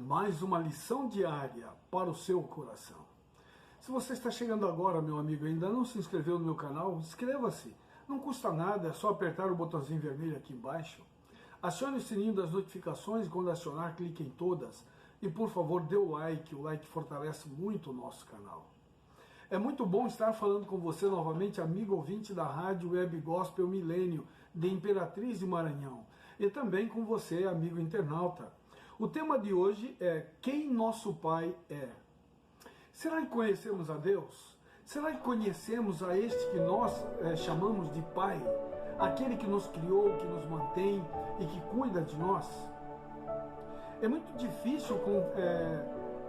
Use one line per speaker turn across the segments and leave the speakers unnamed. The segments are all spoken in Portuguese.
mais uma lição diária para o seu coração. Se você está chegando agora, meu amigo, e ainda não se inscreveu no meu canal, inscreva-se. Não custa nada, é só apertar o botãozinho vermelho aqui embaixo. Acione o sininho das notificações e quando acionar, clique em todas. E por favor, dê o like fortalece muito o nosso canal. É muito bom estar falando com você novamente, amigo ouvinte da Rádio Web Gospel Milênio, de Imperatriz de Maranhão. E também com você, amigo internauta. O tema de hoje é quem nosso Pai é. Será que conhecemos a Deus? Será que conhecemos a este que nós chamamos de Pai? Aquele que nos criou, que nos mantém e que cuida de nós? É muito difícil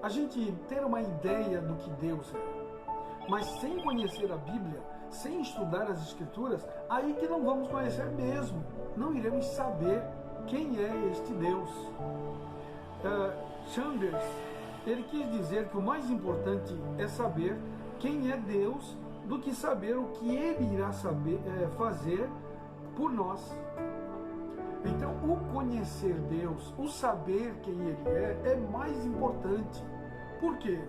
a gente ter uma ideia do que Deus é. Mas sem conhecer a Bíblia, sem estudar as Escrituras, aí que não vamos conhecer mesmo. Não iremos saber quem é este Deus. Chambers, ele quis dizer que o mais importante é saber quem é Deus do que saber o que Ele irá fazer por nós. Então, o conhecer Deus, o saber quem Ele é mais importante. Por quê?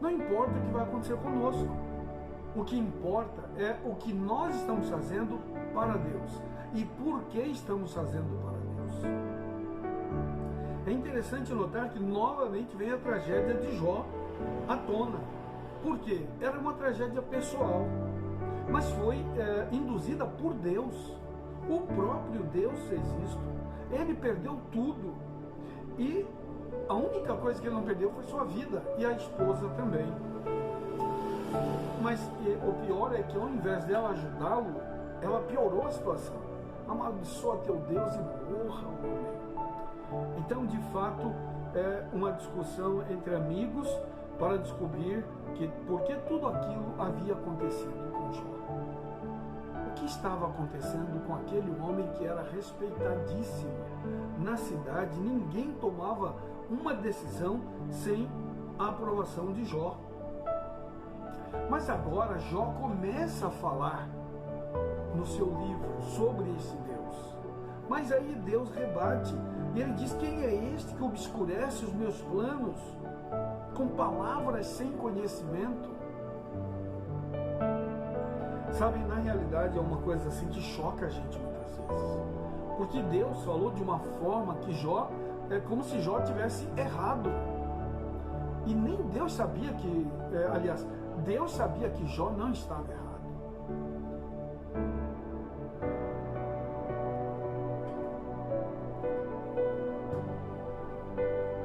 Não importa o que vai acontecer conosco. O que importa é o que nós estamos fazendo para Deus e por que estamos fazendo para Deus. É interessante notar que novamente vem a tragédia de Jó à tona. Por quê? Era uma tragédia pessoal, mas foi induzida por Deus. O próprio Deus fez isto. Ele perdeu tudo. E a única coisa que ele não perdeu foi sua vida. E a esposa também. Mas o pior é que ao invés dela ajudá-lo, ela piorou a situação. Amaldiçoa teu Deus e morra, homem. Então, de fato, é uma discussão entre amigos para descobrir por que tudo aquilo havia acontecido com Jó. O que estava acontecendo com aquele homem que era respeitadíssimo na cidade? Ninguém tomava uma decisão sem a aprovação de Jó. Mas agora Jó começa a falar no seu livro sobre esse Deus. Mas aí Deus rebate e ele diz: quem é este que obscurece os meus planos com palavras sem conhecimento? Sabe, na realidade é uma coisa assim que choca a gente muitas vezes. Porque Deus falou de uma forma que Jó, é como se Jó tivesse errado. E nem Deus sabia que, aliás, Deus sabia que Jó não estava errado.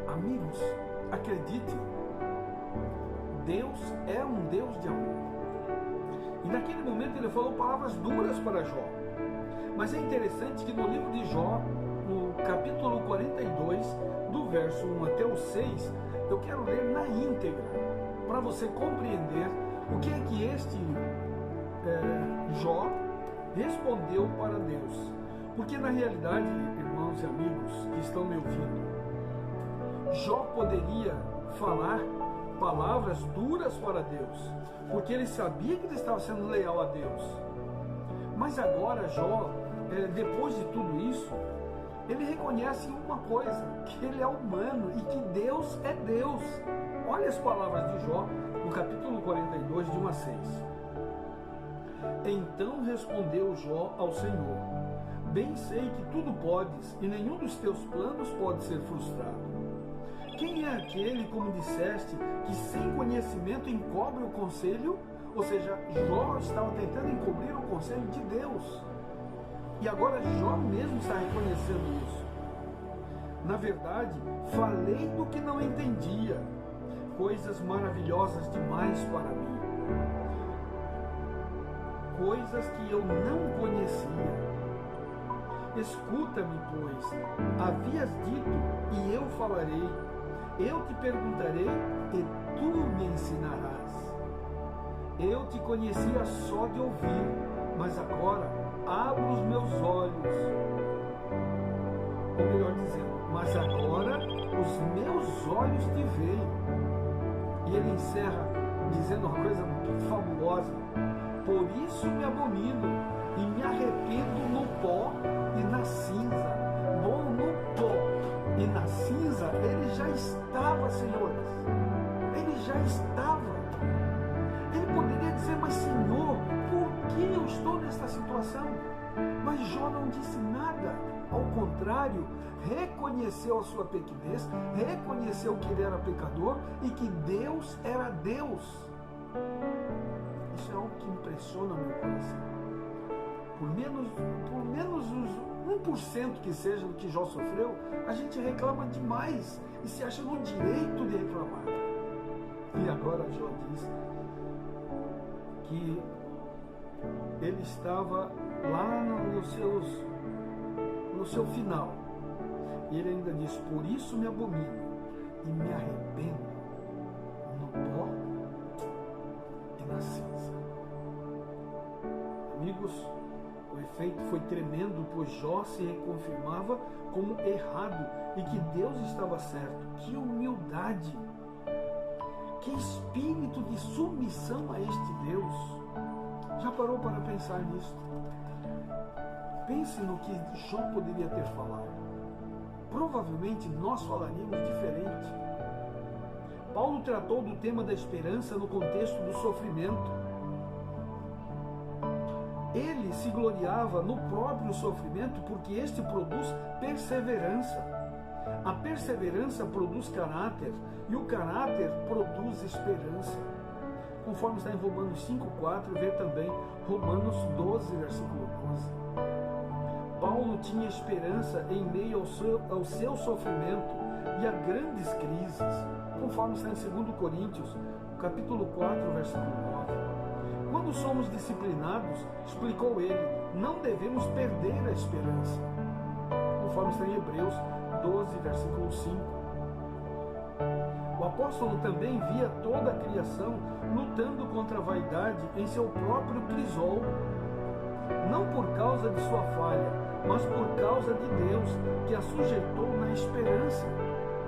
Amigos, acredite, Deus é um Deus de amor. E naquele momento ele falou palavras duras para Jó. Mas é interessante que no livro de Jó, no capítulo 42, do verso 1 até o 6, eu quero ler na íntegra, para você compreender o que é que este Jó respondeu para Deus. Porque na realidade, irmãos e amigos que estão me ouvindo, Jó poderia falar palavras duras para Deus, porque ele sabia que ele estava sendo leal a Deus. Mas agora Jó, depois de tudo isso, ele reconhece uma coisa, que ele é humano e que Deus é Deus. Olha as palavras de Jó no capítulo 42, de 1 a 6. Então respondeu Jó ao Senhor: bem sei que tudo podes e nenhum dos teus planos pode ser frustrado. Quem é aquele, como disseste, que sem conhecimento encobre o conselho? Ou seja, Jó estava tentando encobrir o conselho de Deus. E agora Jó mesmo está reconhecendo isso. Na verdade, falei do que não entendia, coisas maravilhosas demais para mim, coisas que eu não conhecia. Escuta-me, pois, havias dito e eu falarei, eu te perguntarei e tu me ensinarás. Eu te conhecia só de ouvir, mas agora abro os meus olhos. Ou melhor dizendo, mas agora os meus olhos te veem. E ele encerra dizendo uma coisa muito fabulosa: por isso me abomino e me arrependo no pó e na cinza. Bom, no pó e na cinza, ele já estava, senhores. Ele já estava. Ele poderia dizer, mas Senhor, por que eu estou nesta situação? Mas Jó não disse nada. Ao contrário, reconheceu a sua pequenez, reconheceu que ele era pecador e que Deus era Deus. Isso é algo que impressiona meu coração. Por menos uns 1% que seja do que Jó sofreu, a gente reclama demais e se acha no direito de reclamar. E agora Jó diz que ele estava lá no seu final. E ele ainda diz, por isso me abomino e me arrependo no pó e na cinza. Amigos, o efeito foi tremendo, pois Jó se reconfirmava como errado e que Deus estava certo. Que humildade! Que espírito de submissão a este Deus! Já parou para pensar nisso? Pense no que Jó poderia ter falado. Provavelmente nós falaríamos diferente. Paulo tratou do tema da esperança no contexto do sofrimento. Ele se gloriava no próprio sofrimento porque este produz perseverança. A perseverança produz caráter e o caráter produz esperança. Conforme está em Romanos 5,4, vê também Romanos 12, versículo 12. Paulo tinha esperança em meio ao seu sofrimento e a grandes crises, conforme está em 2 Coríntios, capítulo 4, versículo 9. Quando somos disciplinados, explicou ele, não devemos perder a esperança, conforme está em Hebreus 12, versículo 5. O apóstolo também via toda a criação lutando contra a vaidade em seu próprio crisol, não por causa de sua falha, mas por causa de Deus, que a sujeitou na esperança,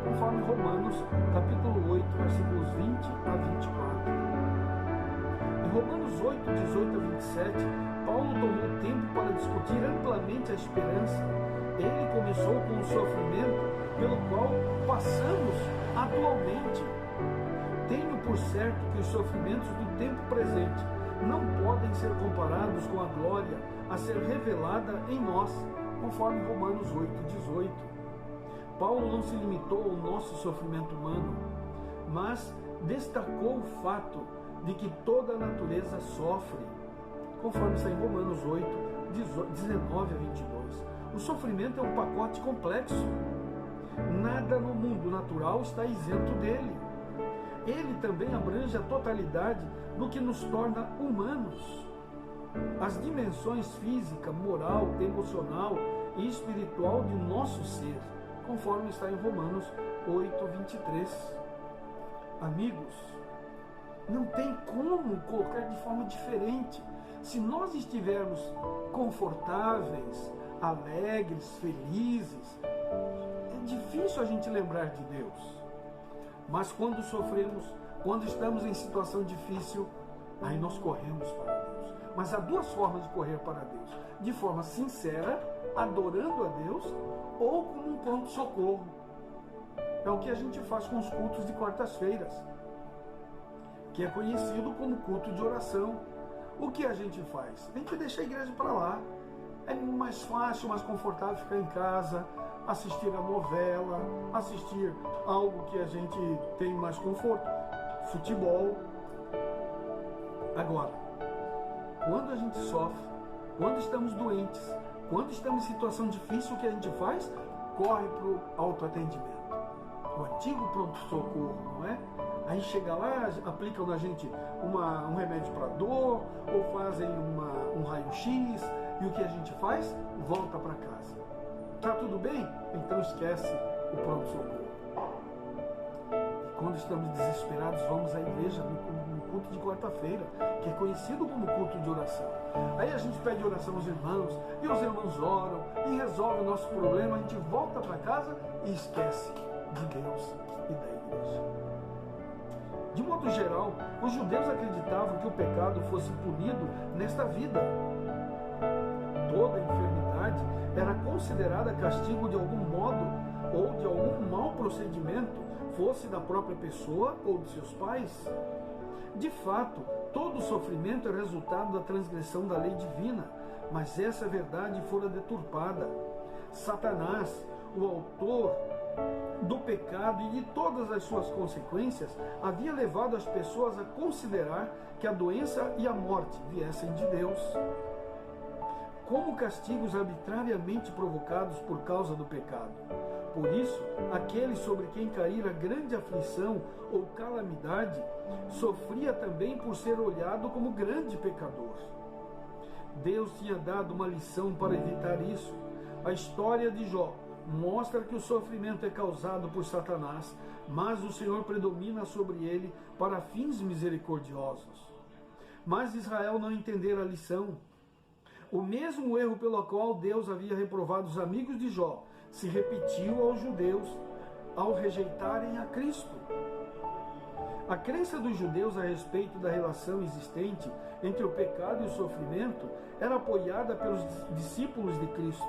conforme Romanos, capítulo 8, versículos 20 a 24. Em Romanos 8, 18 a 27, Paulo tomou tempo para discutir amplamente a esperança. Ele começou com o sofrimento pelo qual passamos atualmente. Tenho por certo que os sofrimentos do tempo presente não podem ser comparados com a glória a ser revelada em nós, conforme Romanos 8, 18. Paulo não se limitou ao nosso sofrimento humano, mas destacou o fato de que toda a natureza sofre, conforme está em Romanos 8, 19 a 22. O sofrimento é um pacote complexo. Nada no mundo natural está isento dele. Ele também abrange a totalidade do que nos torna humanos. As dimensões física, moral, emocional e espiritual de nosso ser, conforme está em Romanos 8, 23. Amigos, não tem como colocar de forma diferente. Se nós estivermos confortáveis, alegres, felizes, é difícil a gente lembrar de Deus. Mas quando sofremos, quando estamos em situação difícil, aí nós corremos para Deus. Mas há duas formas de correr para Deus: de forma sincera, adorando a Deus, ou como um pronto-socorro. É o que a gente faz com os cultos de quartas-feiras, que é conhecido como culto de oração. O que a gente faz? A gente deixa a igreja para lá. É mais fácil, mais confortável ficar em casa, assistir a novela, assistir algo que a gente tem mais conforto, futebol. Agora, quando a gente sofre, quando estamos doentes, quando estamos em situação difícil, o que a gente faz? Corre para o autoatendimento. O antigo pronto-socorro, não é? Aí chega lá, aplicam na gente um remédio para dor, ou fazem um raio-x, e o que a gente faz? Volta para casa. Tá tudo bem? Então esquece o pronto-socorro. E quando estamos desesperados, vamos à igreja no culto de quarta-feira, que é conhecido como culto de oração. Aí a gente pede oração aos irmãos, e os irmãos oram, e resolve o nosso problema, a gente volta para casa e esquece de Deus e da igreja. De modo geral, os judeus acreditavam que o pecado fosse punido nesta vida. Toda enfermidade era considerada castigo de algum modo ou de algum mau procedimento, fosse da própria pessoa ou de seus pais. De fato, todo sofrimento é resultado da transgressão da lei divina, mas essa verdade fora deturpada. Satanás, o autor do pecado e de todas as suas consequências, havia levado as pessoas a considerar que a doença e a morte viessem de Deus, como castigos arbitrariamente provocados por causa do pecado. Por isso, aquele sobre quem caíra grande aflição ou calamidade, sofria também por ser olhado como grande pecador. Deus tinha dado uma lição para evitar isso. A história de Jó mostra que o sofrimento é causado por Satanás, mas o Senhor predomina sobre ele para fins misericordiosos. Mas Israel não entendera a lição. O mesmo erro pelo qual Deus havia reprovado os amigos de Jó se repetiu aos judeus ao rejeitarem a Cristo. A crença dos judeus a respeito da relação existente entre o pecado e o sofrimento era apoiada pelos discípulos de Cristo.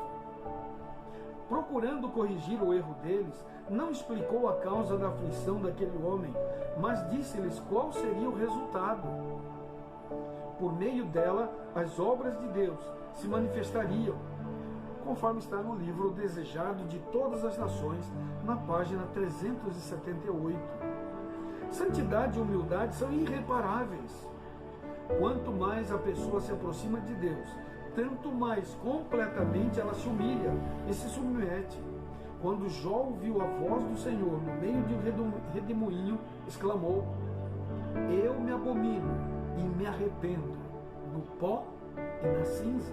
Procurando corrigir o erro deles, não explicou a causa da aflição daquele homem, mas disse-lhes qual seria o resultado. Por meio dela, as obras de Deus se manifestariam, conforme está no livro O Desejado de Todas as Nações, na página 378. Santidade e humildade são irreparáveis. Quanto mais a pessoa se aproxima de Deus, tanto mais completamente ela se humilha e se submete. Quando Jó ouviu a voz do Senhor no meio de um redemoinho, exclamou: eu me abomino e me arrependo no pó e na cinza,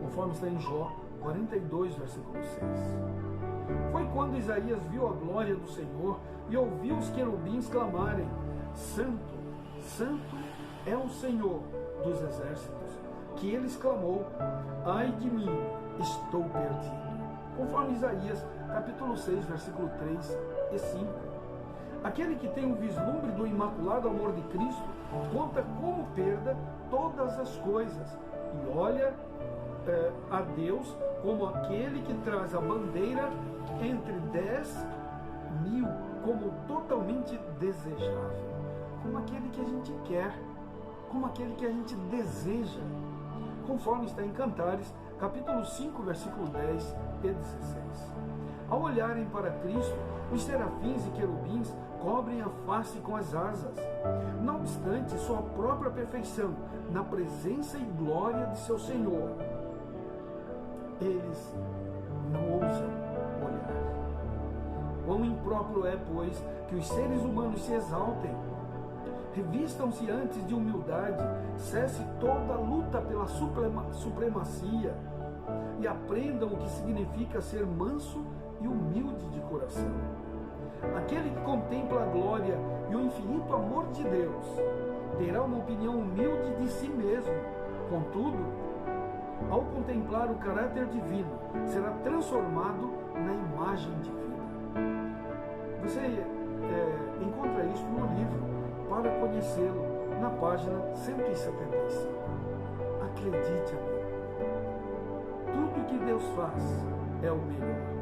conforme está em Jó 42, versículo 6. Foi quando Isaías viu a glória do Senhor e ouviu os querubins clamarem: Santo, Santo é o Senhor dos exércitos, que ele exclamou: ai de mim, estou perdido. Conforme Isaías capítulo 6, versículo 3 e 5. Aquele que tem um vislumbre do imaculado amor de Cristo conta como perda todas as coisas e olha a Deus como aquele que traz a bandeira entre 10.000 como totalmente desejável, como aquele que a gente quer, como aquele que a gente deseja, conforme está em Cantares, capítulo 5, versículo 10 e 16. Ao olharem para Cristo, os serafins e querubins cobrem a face com as asas. Não obstante sua própria perfeição, na presença e glória de seu Senhor, eles não ousam olhar. Quão impróprio é, pois, que os seres humanos se exaltem. Revistam-se antes de humildade, cesse toda a luta pela supremacia e aprendam o que significa ser manso e humilde de coração. Aquele que contempla a glória e o infinito amor de Deus terá uma opinião humilde de si mesmo. Contudo, ao contemplar o caráter divino, será transformado na imagem divina. Você encontra isso no livro Para Conhecê-lo, na página 175. Acredite, amigo, tudo que Deus faz é o melhor.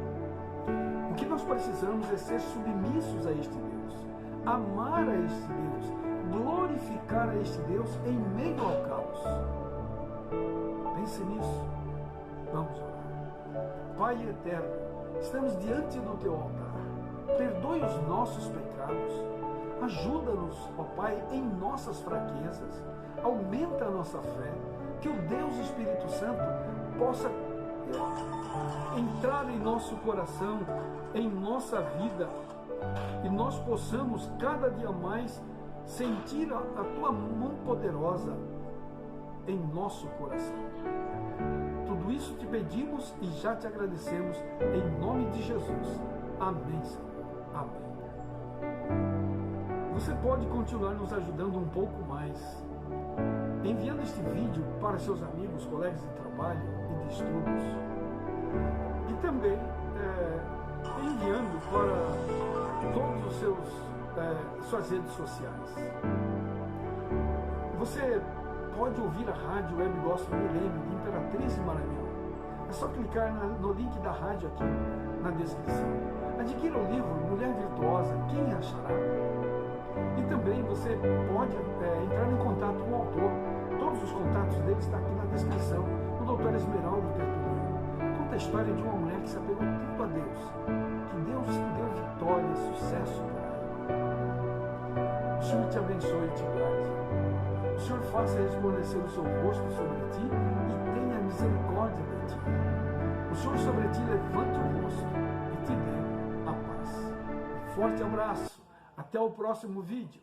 O que nós precisamos é ser submissos a este Deus, amar a este Deus, glorificar a este Deus em meio ao caos. Pense nisso. Vamos orar. Pai eterno, estamos diante do teu altar. Perdoe os nossos pecados. Ajuda-nos, ó Pai, em nossas fraquezas. Aumenta a nossa fé. Que o Deus Espírito Santo possa entrar em nosso coração, em nossa vida, e nós possamos cada dia mais sentir a tua mão poderosa em nosso coração. Tudo isso te pedimos e já te agradecemos em nome de Jesus. Amém, Senhor. Amém. Você pode continuar nos ajudando um pouco mais, enviando este vídeo para seus amigos, colegas de trabalho e de estudos, e também enviando para todos os suas redes sociais. Você pode ouvir a rádio Web Gospel Milênio de Imperatriz e Maranhão. É só clicar no link da rádio aqui na descrição. Adquira o livro Mulher Virtuosa, Quem Achará? E também você pode entrar em contato com o autor. Todos os contatos dele estão aqui na descrição. O Dr. Esmeraldo Tertuliano conta a história de uma mulher que se apegou tanto a Deus, que Deus deu vitória e sucesso para ela. O Senhor te abençoe e te guarde. O Senhor faça resplandecer o seu rosto sobre ti e tenha misericórdia de ti. O Senhor sobre ti levante o rosto e te dê a paz. Um forte abraço. Até o próximo vídeo.